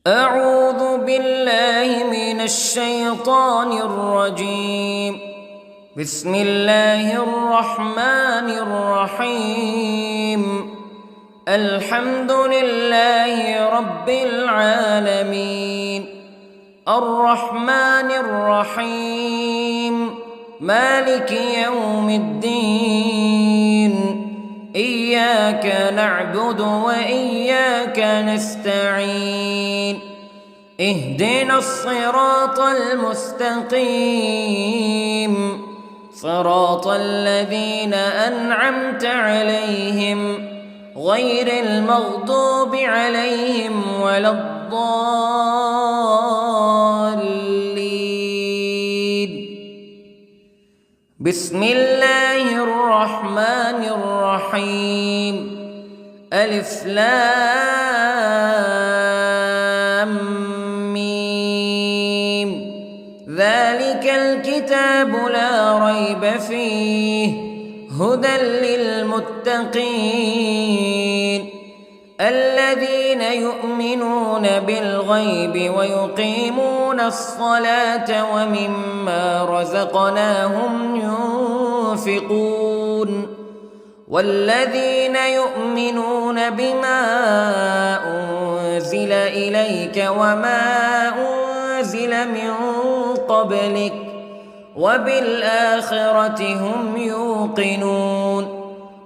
أعوذ بالله من الشيطان الرجيم. بسم الله الرحمن الرحيم. الحمد لله رب العالمين، الرحمن الرحيم، مالك يوم الدين. إياك نعبد وإياك نستعين. اهدنا الصراط المستقيم، صراط الذين أنعمت عليهم غير المغضوب عليهم ولا الضالين. بسم الله الرحمن الرحيم. ألف لام ميم. ذلك الكتاب لا ريب فيه هدى للمتقين الذين يؤمنون بالغيب ويقيمون الصلاة ومما رزقناهم ينفقون والذين يؤمنون بما أنزل إليك وما أنزل من قبلك وبالآخرة هم يوقنون.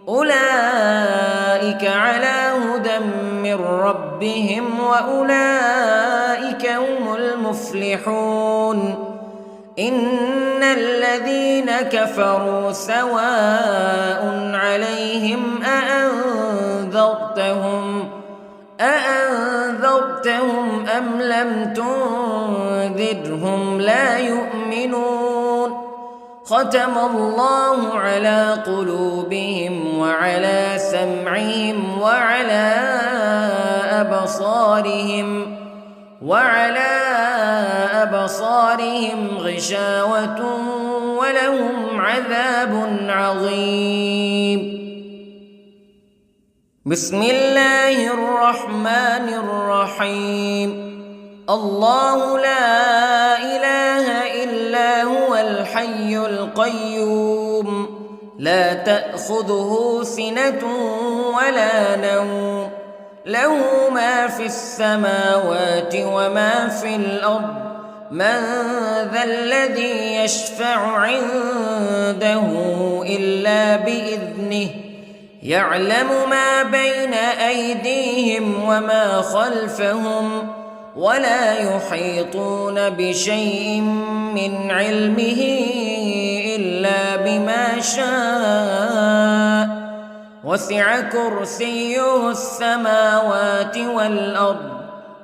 أولئك على هدى من ربهم وأولئك هم المفلحون. إن الذين كفروا سواء عليهم أأنذرتهم أم لم تنذرهم لا يؤمنون. ختم الله على قلوبهم وعلى سمعهم وعلى أبصارهم غشاوة ولهم عذاب عظيم. بسم الله الرحمن الرحيم. الله لا إله إلا هو الحي القيوم لا تأخذه سنة ولا نوم له ما في السماوات وما في الأرض. من ذا الذي يشفع عنده إلا بإذنه يعلم ما بين أيديهم وما خلفهم ولا يحيطون بشيء من علمه إلا بما شاء. وسع كرسيه السماوات والأرض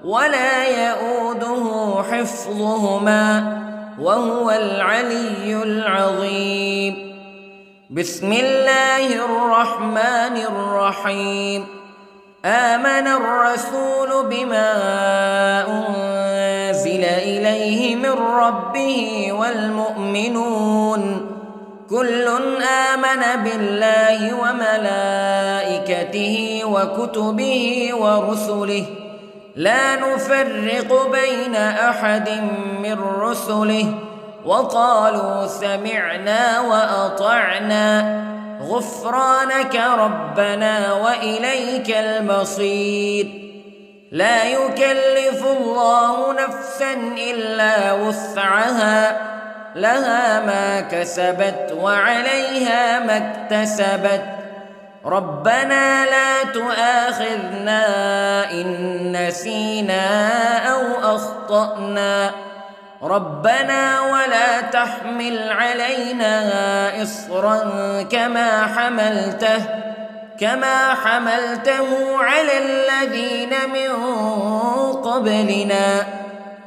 ولا يؤوده حفظهما وهو العلي العظيم. بسم الله الرحمن الرحيم. آمن الرسول بما أنزل إليه من ربه والمؤمنون كل آمن بالله وملائكته وكتبه ورسله لا نفرق بين أحد من رسله وقالوا سمعنا وأطعنا غفرانك ربنا وإليك المصير. لا يكلف الله نفسا إلا وسعها لها ما كسبت وعليها ما اكتسبت. ربنا لا تؤاخذنا إن نسينا أو أخطأنا ربنا ولا تحمل علينا إصرا كما حملته على الذين من قبلنا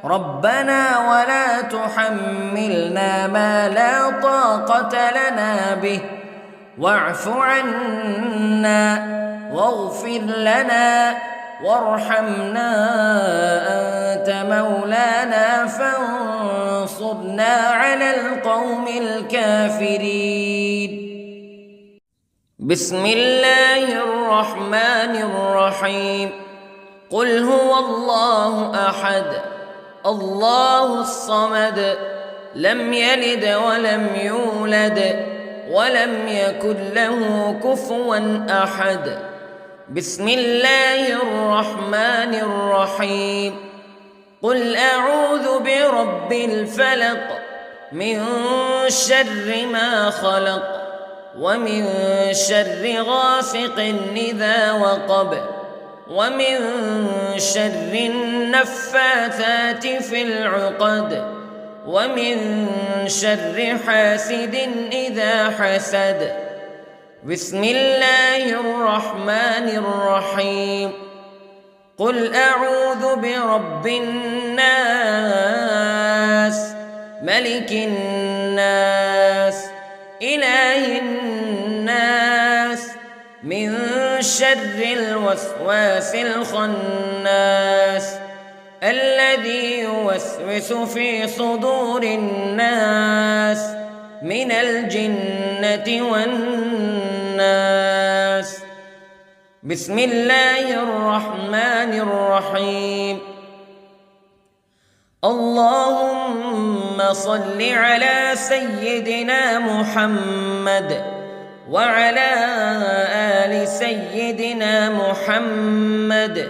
ربنا ولا تحملنا ما لا طاقة لنا به واعف عنا واغفر لنا وارحمنا أنت مولانا فانصرنا على القوم الكافرين. بسم الله الرحمن الرحيم. قل هو الله أحد الله الصمد لم يلد ولم يولد ولم يكن له كفوا أحد. بسم الله الرحمن الرحيم. قل أعوذ برب الفلق من شر ما خلق ومن شر غاسق إذا وقب ومن شر النفاثات في العقد ومن شر حاسد إذا حسد. بسم الله الرحمن الرحيم. قل أعوذ برب الناس ملك الناس إله الناس من شر الوسواس الخناس الذي يوسوس في صدور الناس من الجنة والناس. بسم الله الرحمن الرحيم. اللهم صل على سيدنا محمد وعلى آل سيدنا محمد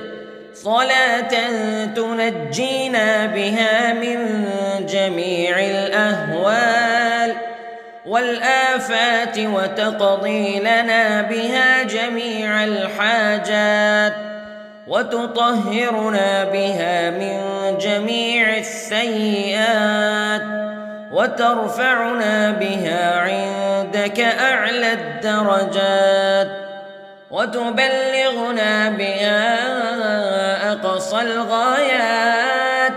صلاة تنجينا بها من جميع الأهوال والآفات وتقضي لنا بها جميع الحاجات وتطهرنا بها من جميع السيئات وترفعنا بها عندك أعلى الدرجات وتبلغنا بها أقصى الغايات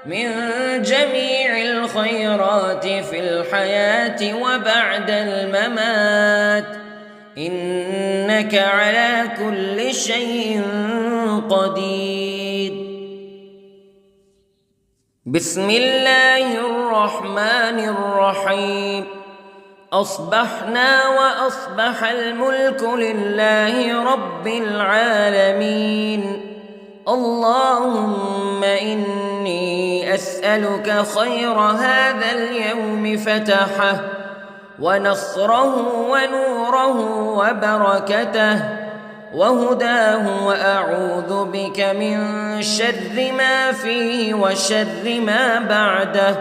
من جميع الخيرات في الحياة وبعد الممات إنك على كل شيء قدير. بسم الله الرحمن الرحيم. أصبحنا وأصبح الملك لله رب العالمين. اللهم إني أسألك خير هذا اليوم فتحه ونصره ونوره وبركته وهداه وأعوذ بك من شر ما فيه وشر ما بعده.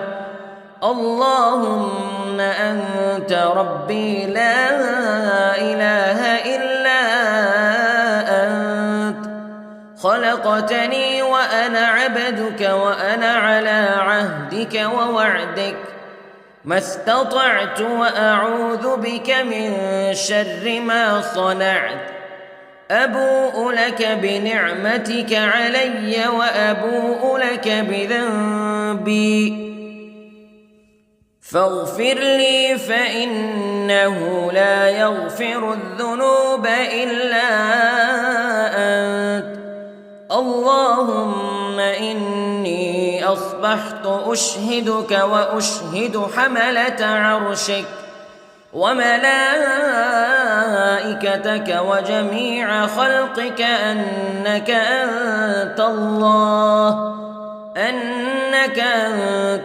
اللهم أنت ربي لا إله إلا أنت خلقتني وأنا عبدك وأنا على عهدك ووعدك ما استطعت وأعوذ بك من شر ما صنعت. أبوء لك بنعمتك علي وأبوء لك بذنبي فاغفر لي فإنه لا يغفر الذنوب إلا أنت. اللهم إني أصبحت أشهدك وأشهد حملة عرشك وملائكتك وجميع خلقك أنك أنت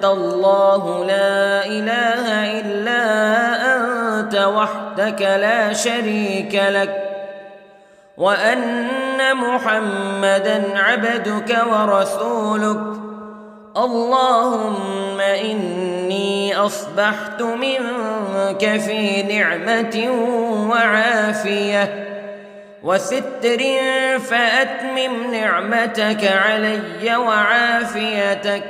الله لا إله إلا أنت وحدك لا شريك لك وأن محمدًا عبدك ورسولك. اللهم إني أصبحت منك في نعمة وعافية وستر فأتمم نعمتك علي وعافيتك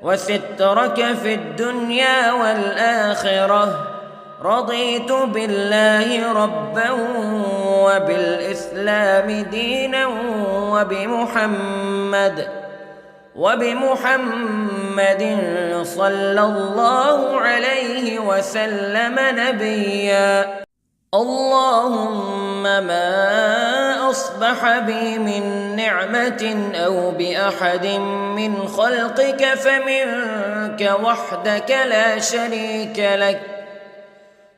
وسترك في الدنيا والآخرة. رضيت بالله ربا وبالإسلام دينا وبمحمد صلى الله عليه وسلم نبيا. اللهم ما أصبح بي من نعمة أو بأحد من خلقك فمنك وحدك لا شريك لك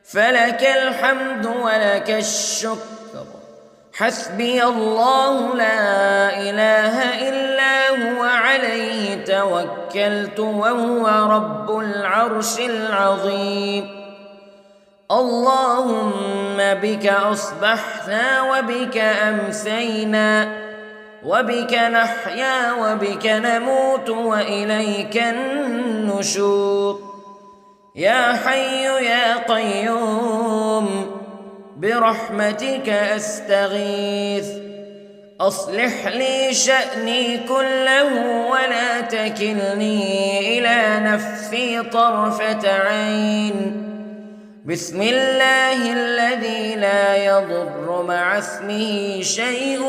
فلك الحمد ولك الشكر حسبي الله لا إله إلا هو عليه توكلت وهو رب العرش العظيم. اللهم بك أصبحنا وبك أمسينا وبك نحيا وبك نموت وإليك النشور. يا حي يا قيوم برحمتك أستغيث، أصلح لي شأني كله ولا تكلني إلى نفسي طرفة عين. بسم الله الذي لا يضر مع اسمه شيء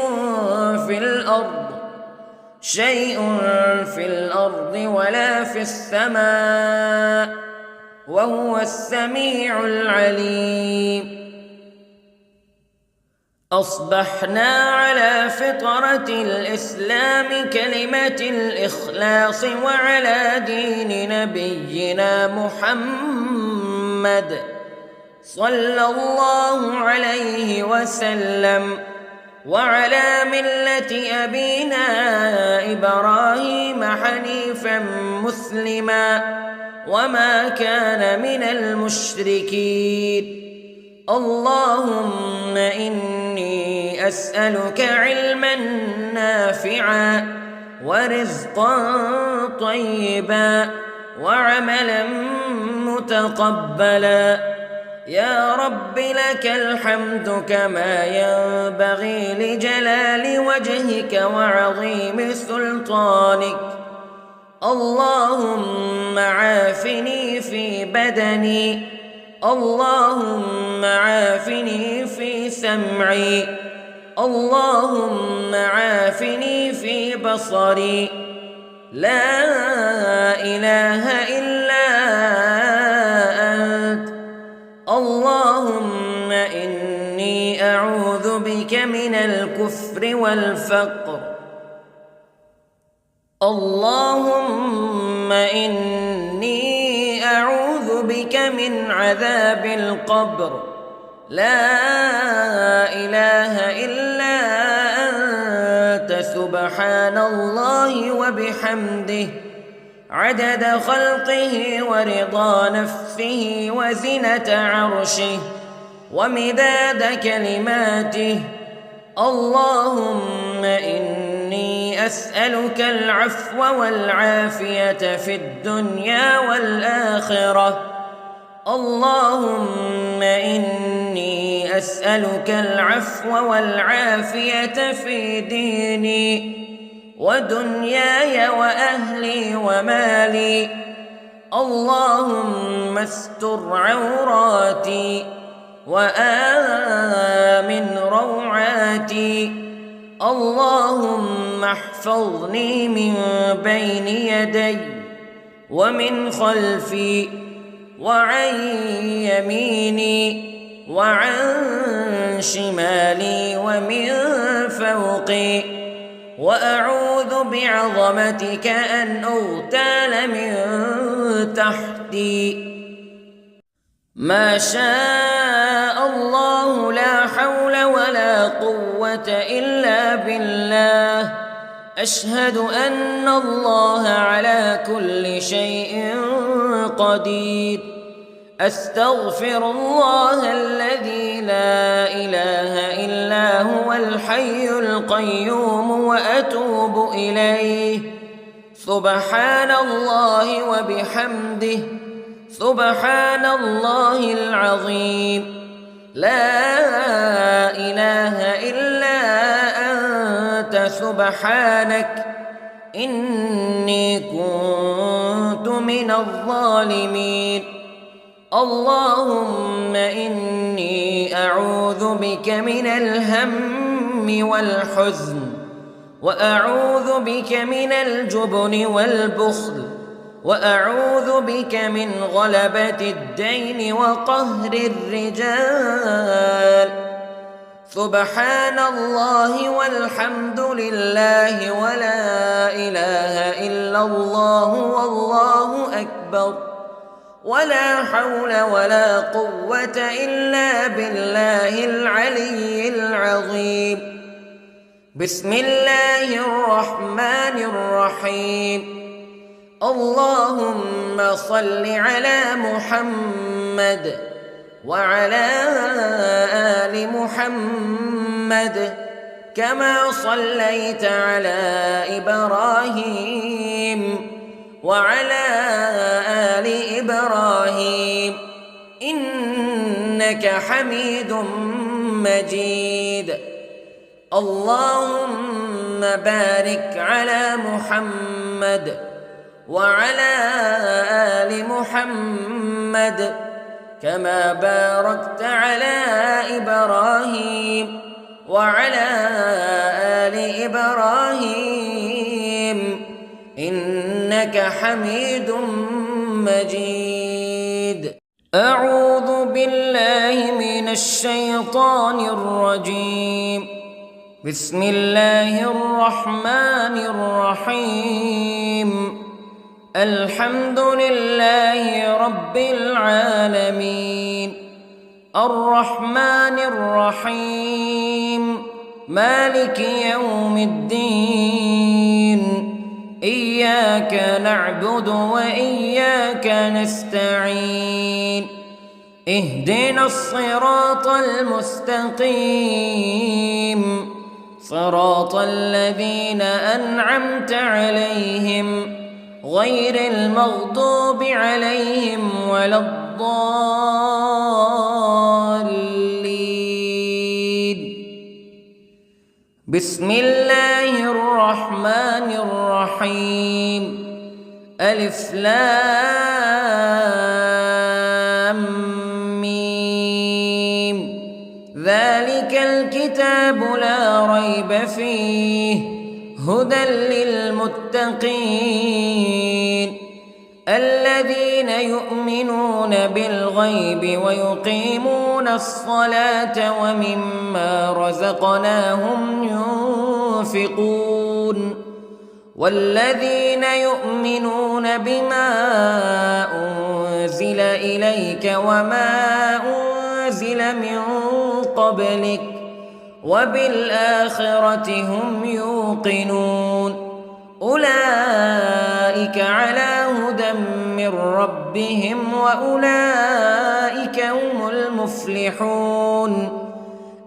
في الأرض ولا في السماء وهو السميع العليم. أصبحنا على فطرة الإسلام كلمة الإخلاص وعلى دين نبينا محمد صلى الله عليه وسلم وعلى ملة أبينا إبراهيم حنيفا مسلما وما كان من المشركين. اللهم إني أسألك علما نافعا ورزقا طيبا وعملا متقبلا. يا رب لك الحمد كما ينبغي لجلال وجهك وعظيم سلطانك. اللهم عافني في بدني، اللهم عافني في سمعي، اللهم عافني في بصري. لا إله إلا أنت. اللهم إني أعوذ بك من الكفر والفقر. اللهم إني أعوذ بك من عذاب القبر. لا إله إلا أنت سبحان الله وبحمده عدد خلقه ورضا نفسه وزنة عرشه ومداد كلماته. اللهم إني أسألك العفو والعافية في الدنيا والآخرة. اللهم إني أسألك العفو والعافية في ديني ودنياي وأهلي ومالي. اللهم استر عوراتي وآمن روعاتي. اللهم احفظني من بين يدي ومن خلفي وعن يميني وعن شمالي ومن فوقي، وأعوذ بعظمتك أن أغتال من تحتي. ما شاء الله لا حول ولا قوة إلا بالله. أشهد أن الله على كل شيء قدير. أستغفر الله الذي لا إله إلا هو الحي القيوم وأتوب إليه. سبحان الله وبحمده سبحان الله العظيم. لا إله إلا أنت سبحانك إني كنت من الظالمين. اللهم إني أعوذ بك من الهم والحزن، وأعوذ بك من الجبن والبخل، وأعوذ بك من غلبة الدين وقهر الرجال. سبحان الله والحمد لله ولا إله إلا الله والله أكبر. ولا حول ولا قوة إلا بالله العلي العظيم. بسم الله الرحمن الرحيم. اللهم صل على محمد وعلى آل محمد كما صليت على إبراهيم وعلى آل إبراهيم إنك حميد مجيد. اللهم بارك على محمد وعلى آل محمد كما باركت على إبراهيم وعلى آل إبراهيم إنك حميد مجيد. أعوذ بالله من الشيطان الرجيم. بسم الله الرحمن الرحيم. الحمد لله رب العالمين الرحمن الرحيم مالك يوم الدين إياك نعبد وإياك نستعين اهدنا الصراط المستقيم صراط الذين أنعمت عليهم غير المغضوب عليهم ولا الضالين. بسم الله الرحمن الرحيم. ألف لام ميم. ذلك الكتاب لا ريب فيه هدى للمتقين الذين يؤمنون بالغيب ويقيمون الصلاة ومما رزقناهم ينفقون والذين يؤمنون بما أنزل إليك وما أنزل من قبلك وبالآخرة هم يوقنون أولئك على هدى من ربهم وأولئك هم المفلحون.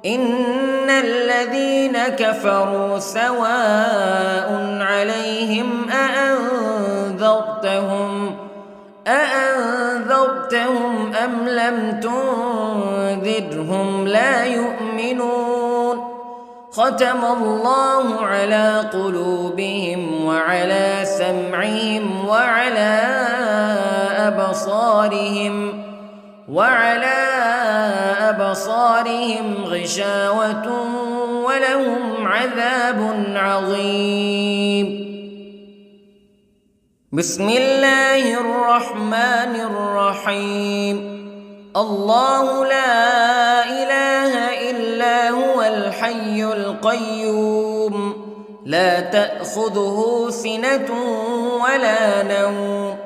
إن الذين كفروا سواء عليهم أأنذرتهم أم لم تنذرهم لا يؤمنون. ختم الله على قلوبهم وعلى سمعهم وعلى أبصارهم غشاوة ولهم عذاب عظيم. بسم الله الرحمن الرحيم. الله لا إله إلا هو الحي القيوم لا تأخذه سنة ولا نوم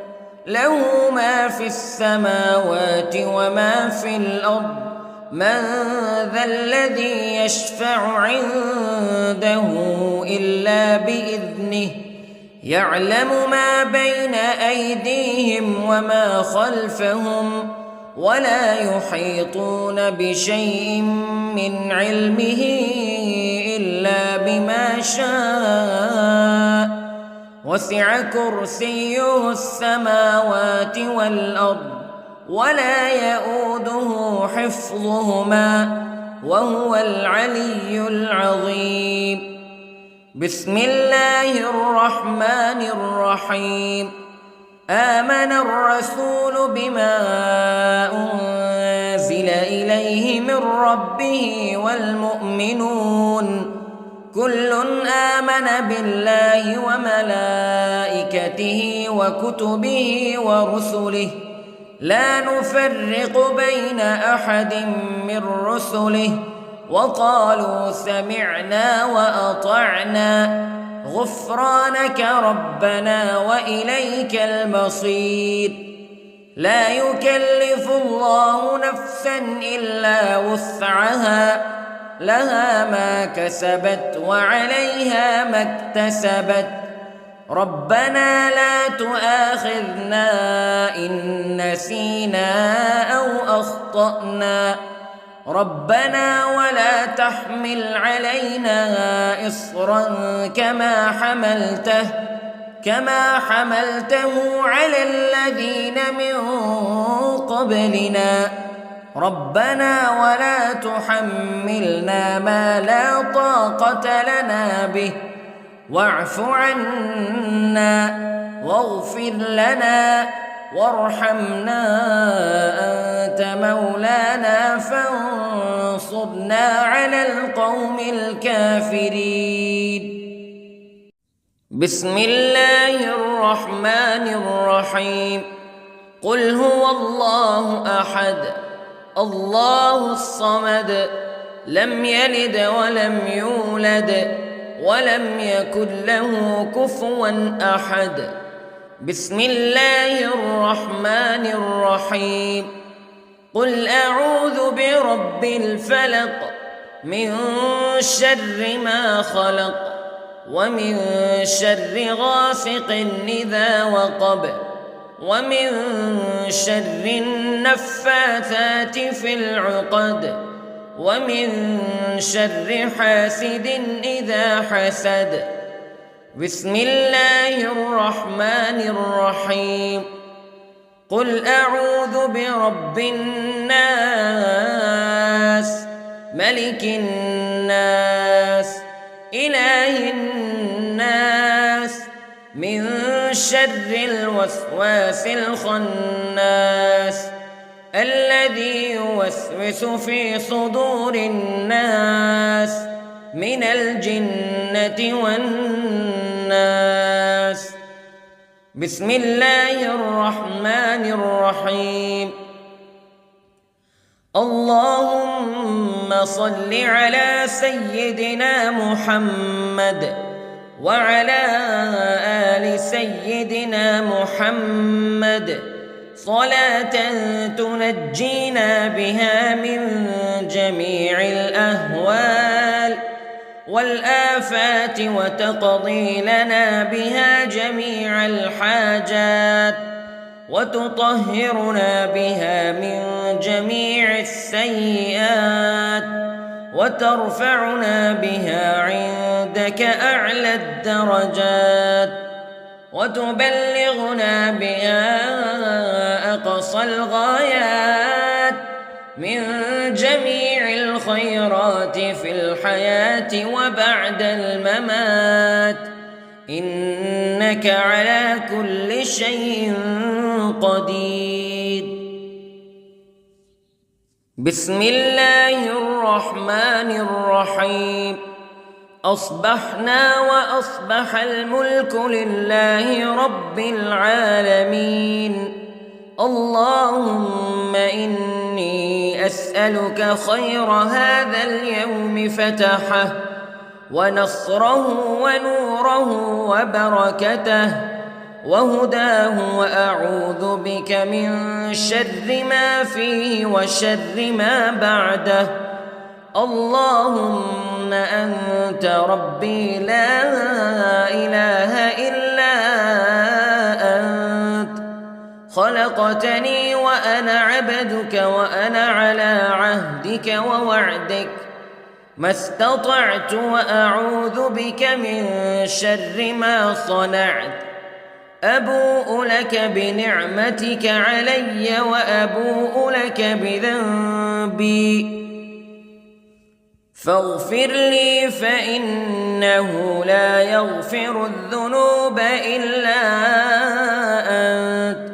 له ما في السماوات وما في الأرض من ذا الذي يشفع عنده إلا بإذنه يعلم ما بين أيديهم وما خلفهم ولا يحيطون بشيء من علمه إلا بما شاء وسع كرسيه السماوات والأرض ولا يؤوده حفظهما وهو العلي العظيم. بسم الله الرحمن الرحيم. آمن الرسول بما أنزل إليه من ربه والمؤمنون كل آمن بالله وملائكته وكتبه ورسله لا نفرق بين أحد من رسله وقالوا سمعنا وأطعنا غفرانك ربنا وإليك المصير. لا يكلف الله نفسا إلا وسعها لها ما كسبت وعليها ما اكتسبت ربنا لا تؤاخذنا إن نسينا أو أخطأنا ربنا ولا تحمل علينا إصرا كما حملته على الذين من قبلنا ربنا ولا تحملنا ما لا طاقة لنا به واعف عنا واغفر لنا وارحمنا أنت مولانا فانصرنا على القوم الكافرين. بسم الله الرحمن الرحيم. قل هو الله أحد الله الصمد لم يلد ولم يولد ولم يكن له كفوا أحد. بسم الله الرحمن الرحيم. قل أعوذ برب الفلق من شر ما خلق ومن شر غاسق إذا وقب ومن شر النفاثات في العقد ومن شر حاسد إذا حسد. بسم الله الرحمن الرحيم. قل أعوذ برب الناس ملك الناس إله الناس من شر الوسواس الخناس الذي يوسوس في صدور الناس من الجنة والناس. بسم الله الرحمن الرحيم. اللهم صل على سيدنا محمد وعلى آل سيدنا محمد صلاة تنجينا بها من جميع الأهوال والآفات وتقضي لنا بها جميع الحاجات وتطهرنا بها من جميع السيئات وترفعنا بها عندك أعلى الدرجات وتبلغنا بها أقصى الغايات من جميع الخيرات في الحياة وبعد الممات إنك على كل شيء قدير. بسم الله الرحمن الرحيم. أصبحنا وأصبح الملك لله رب العالمين. اللهم إني أسألك خير هذا اليوم فتحه ونصره ونوره وبركته وهداه وأعوذ بك من شر ما فيه وشر ما بعده. اللهم أنت ربي لا إله إلا أنت خلقتني وأنا عبدك وأنا على عهدك ووعدك ما استطعت وأعوذ بك من شر ما صنعت. أبوء لك بنعمتك علي وأبوء لك بذنبي فاغفر لي فإنه لا يغفر الذنوب إلا أنت.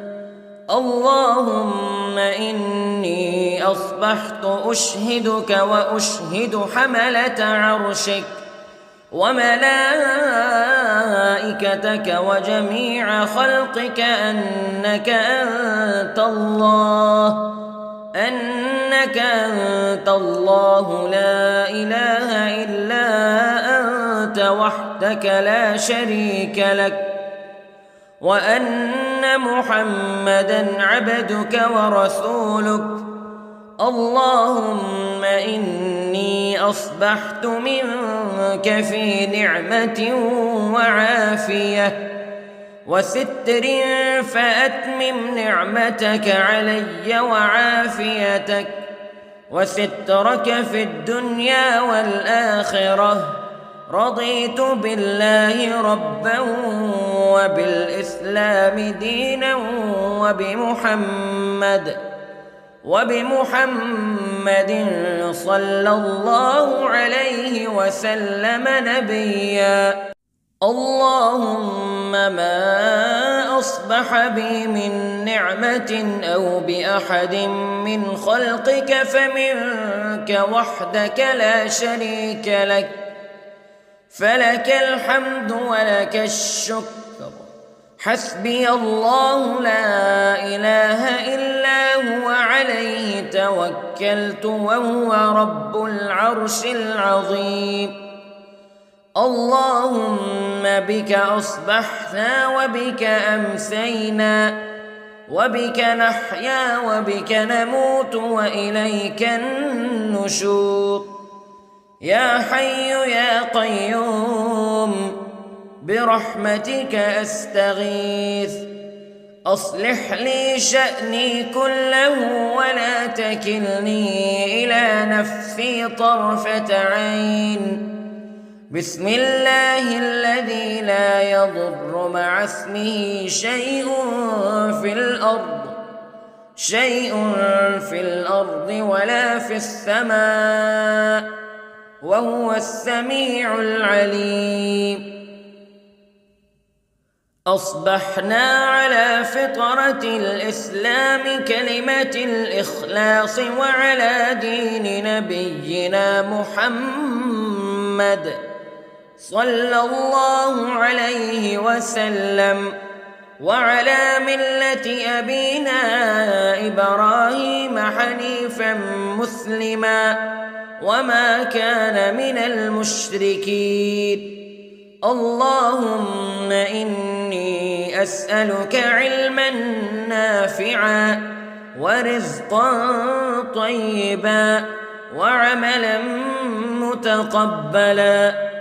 اللهم إني أصبحت أشهدك وأشهد حملة عرشك وملائكتك وجميع خلقك أنك أنت الله لا إله إلا أنت وحدك لا شريك لك وأن أن محمدًا عبدك ورسولك. اللهم إني أصبحت منك في نعمة وعافية وستر، فأتمم نعمتك علي وعافيتك وسترك في الدنيا والآخرة. رضيت بالله ربًا وبالإسلام دينًا وبمحمد صلى الله عليه وسلم نبيًا. اللهم ما أصبح بي من نعمة أو بأحد من خلقك فمنك وحدك لا شريك لك، فلك الحمد ولك الشكر. حسبي الله لا إله إلا هو عليه توكلت وهو رب العرش العظيم. اللهم بك أصبحنا وبك أمسينا وبك نحيا وبك نموت وإليك النشور. يا حي يا قيوم برحمتك أستغيث، أصلح لي شأني كله ولا تكلني إلى نفسي طرفة عين. بسم الله الذي لا يضر مع اسمه شيء في الأرض ولا في السماء، وهو السميع العليم. أصبحنا على فطرة الإسلام كلمة الإخلاص وعلى دين نبينا محمد صلى الله عليه وسلم، وعلى ملة أبينا إبراهيم حنيفا مسلما وما كان من المشركين. اللهم إني أسألك علما نافعا ورزقا طيبا وعملا متقبلا.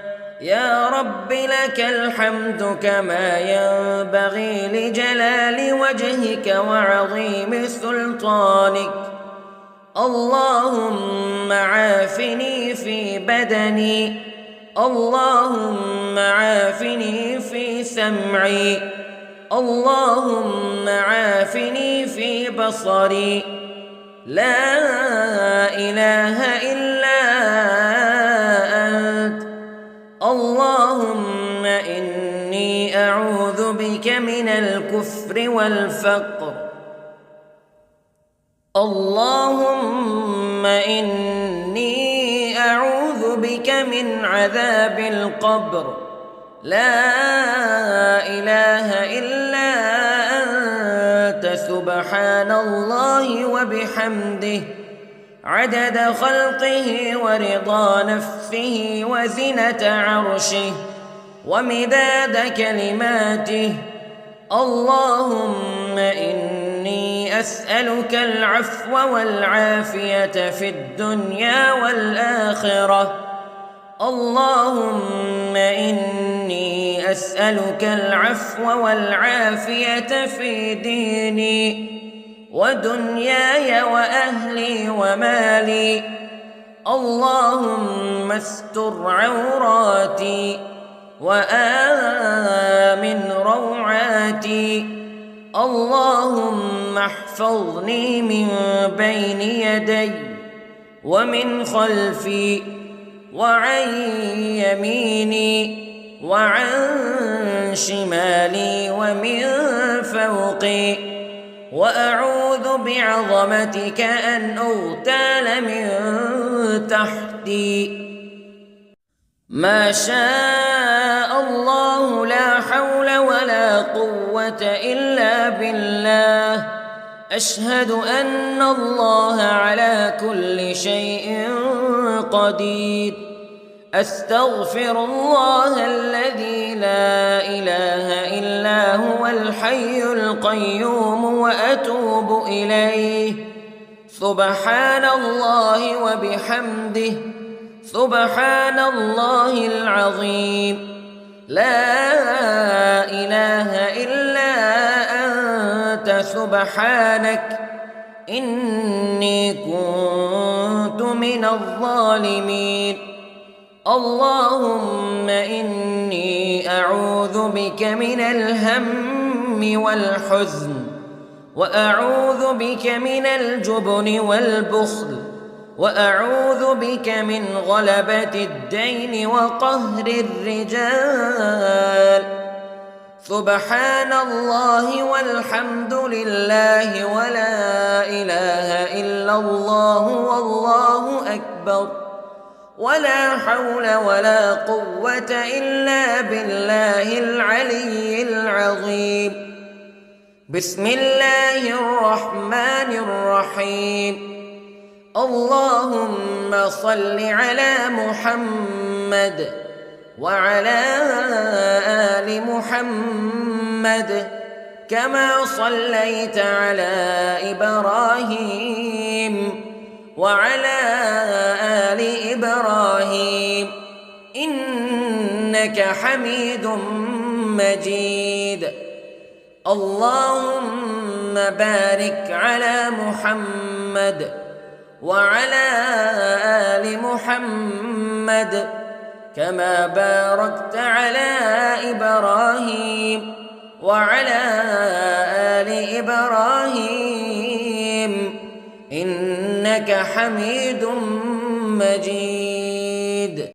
يا رب لك الحمد كما ينبغي لجلال وجهك وعظيم سلطانك. اللهم عافني في بدني، اللهم عافني في سمعي، اللهم عافني في بصري. لا إله إلا أنت. اللهم إني أعوذ بك من الكفر والفقر. اللهم إني أعوذ بك من عذاب القبر. لا إله إلا أنت سبحان الله وبحمده عدد خلقه ورضا نفسه وزنة عرشه ومداد كلماته. اللهم إني أسألك العفو والعافية في الدنيا والآخرة. اللهم إني أسألك العفو والعافية في ديني ودنياي وأهلي ومالي. اللهم استر عوراتي وآمن روعاتي. اللهم احفظني من بين يدي ومن خلفي وعن يميني وعن شمالي ومن فوقي، وأعوذ بعظمتك أن أغتال من تحتي. ما شاء الله لا حول ولا قوة إلا بالله. أشهد أن الله على كل شيء قدير. أستغفر الله الذي لا إله إلا هو الحي القيوم وأتوب إليه. سبحان الله وبحمده، سبحان الله العظيم. لا إله إلا أنت سبحانك إني كنت من الظالمين. اللهم إني أعوذ بك من الهم والحزن، وأعوذ بك من الجبن والبخل، وأعوذ بك من غلبة الدين وقهر الرجال. سبحان الله والحمد لله ولا إله إلا الله والله أكبر، ولا حول ولا قوة إلا بالله العلي العظيم. بسم الله الرحمن الرحيم. اللهم صل على محمد وعلى آل محمد كما صليت على إبراهيم وعلى آل إبراهيم إنك حميد مجيد. اللهم بارك على محمد وعلى آل محمد كما باركت على إبراهيم وعلى آل إبراهيم إنك حميد مجيد.